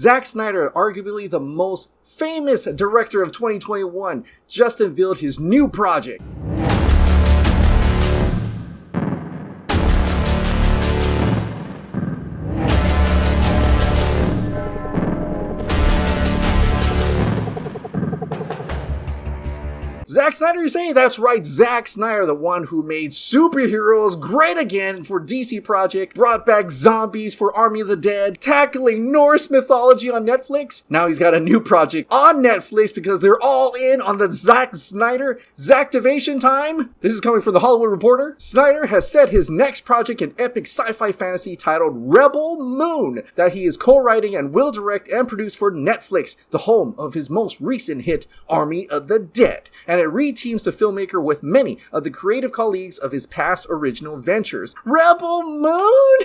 Zack Snyder, arguably the most famous director of 2021, just unveiled his new project. Zack Snyder, you're saying? That's right, Zack Snyder, the one who made superheroes great again for DC Project, brought back zombies for Army of the Dead, tackling Norse mythology on Netflix. Now he's got a new project on Netflix because they're all in on the Zack Snyder Zacktivation time. This is coming from The Hollywood Reporter. Snyder has set his next project, an epic sci-fi fantasy titled Rebel Moon, that he is co-writing and will direct and produce for Netflix, the home of his most recent hit, Army of the Dead. And it reteams the filmmaker with many of the creative colleagues of his past original ventures. Rebel Moon?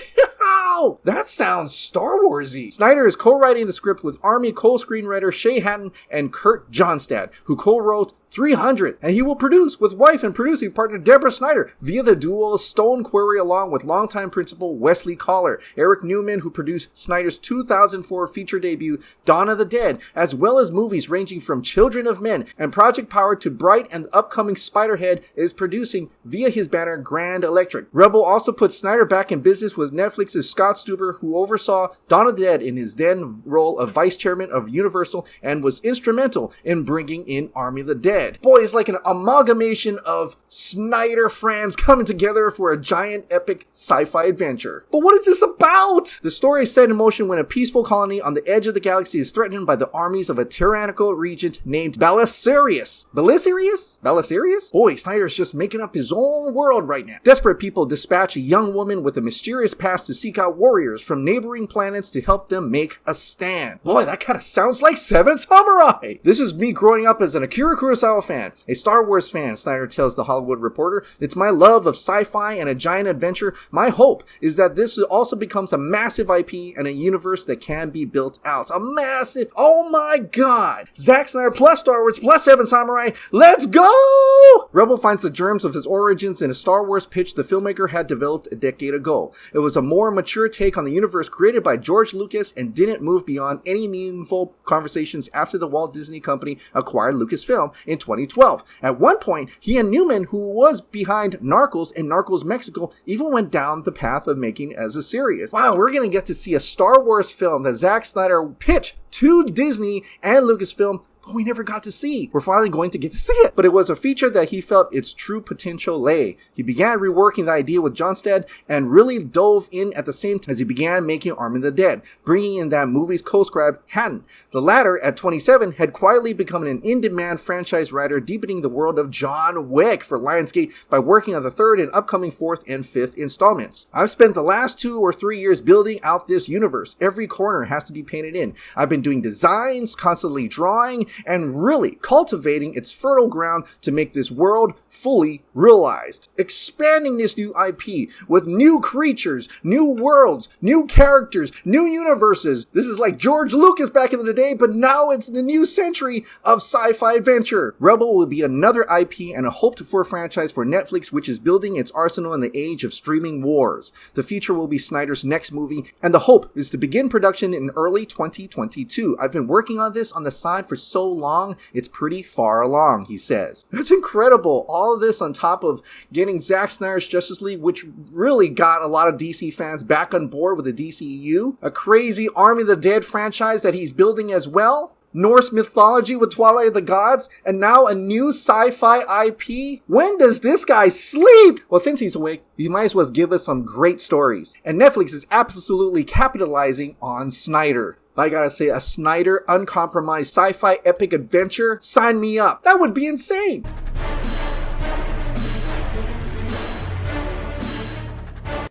That sounds Star Warsy. Snyder is co-writing the script with Army co-screenwriter Shay Hatton and Kurt Johnstad, who co-wrote 300, and he will produce with wife and producing partner Deborah Snyder via the duo Stone Quarry, along with longtime principal Wesley Collar, Eric Newman, who produced Snyder's 2004 feature debut Dawn of the Dead, as well as movies ranging from Children of Men and Project Power to Bright, and the upcoming Spiderhead is producing via his banner Grand Electric. Rebel also put Snyder back in business with Netflix's Scott Stuber, who oversaw Dawn of the Dead in his then role of vice chairman of Universal and was instrumental in bringing in Army of the Dead. Boy, it's like an amalgamation of Snyder friends coming together for a giant epic sci-fi adventure. But what is this about? The story is set in motion when a peaceful colony on the edge of the galaxy is threatened by the armies of a tyrannical regent named Balisarius. Balisarius? Boy, Snyder's just making up his own world right now. Desperate people dispatch a young woman with a mysterious past to seek out warriors from neighboring planets to help them make a stand. Boy, that kind of sounds like Seven Samurai. This is me growing up as an Akira Kurosawa fan, a Star Wars fan, Snyder tells The Hollywood Reporter. It's my love of sci-fi and a giant adventure. My hope is that this also becomes a massive IP and a universe that can be built out. A massive, oh my god! Zack Snyder plus Star Wars plus Seven Samurai, let's go! Rebel finds the germs of his origins in a Star Wars pitch the filmmaker had developed a decade ago. It was a more mature take on the universe created by George Lucas and didn't move beyond any meaningful conversations after the Walt Disney Company acquired Lucasfilm in 2012. At one point, he and Newman, who was behind Narcos and Narcos Mexico, even went down the path of making as a series. Wow, we're gonna get to see a Star Wars film that Zack Snyder pitched to Disney and Lucasfilm, but we never got to see. We're finally going to get to see it. But it was a feature that he felt its true potential lay. He began reworking the idea with Johnstad and really dove in at the same time as he began making Army of the Dead, bringing in that movie's co-scribe Hatton. The latter, at 27, had quietly become an in-demand franchise writer, deepening the world of John Wick for Lionsgate by working on the third and upcoming fourth and fifth installments. I've spent the last 2 or 3 years building out this universe. Every corner has to be painted in. I've been doing designs, constantly drawing, and really cultivating its fertile ground to make this world fully realized. Expanding this new IP with new creatures, new worlds, new characters, new universes. This is like George Lucas back in the day, but now it's the new century of sci-fi adventure. Rebel will be another IP and a hoped-for franchise for Netflix, which is building its arsenal in the age of streaming wars. The feature will be Snyder's next movie, and the hope is to begin production in early 2022. I've been working on this on the side for so long, it's pretty far along, he says. That's incredible. All of this on top of getting Zack Snyder's Justice League, which really got a lot of DC fans back on board with the DCEU. A crazy Army of the Dead franchise that he's building as well. Norse Mythology with Twilight of the Gods, and now a new sci-fi IP? When does this guy sleep? Well, since he's awake, he might as well give us some great stories. And Netflix is absolutely capitalizing on Snyder. I gotta say, a Snyder uncompromised sci-fi epic adventure? Sign me up. That would be insane.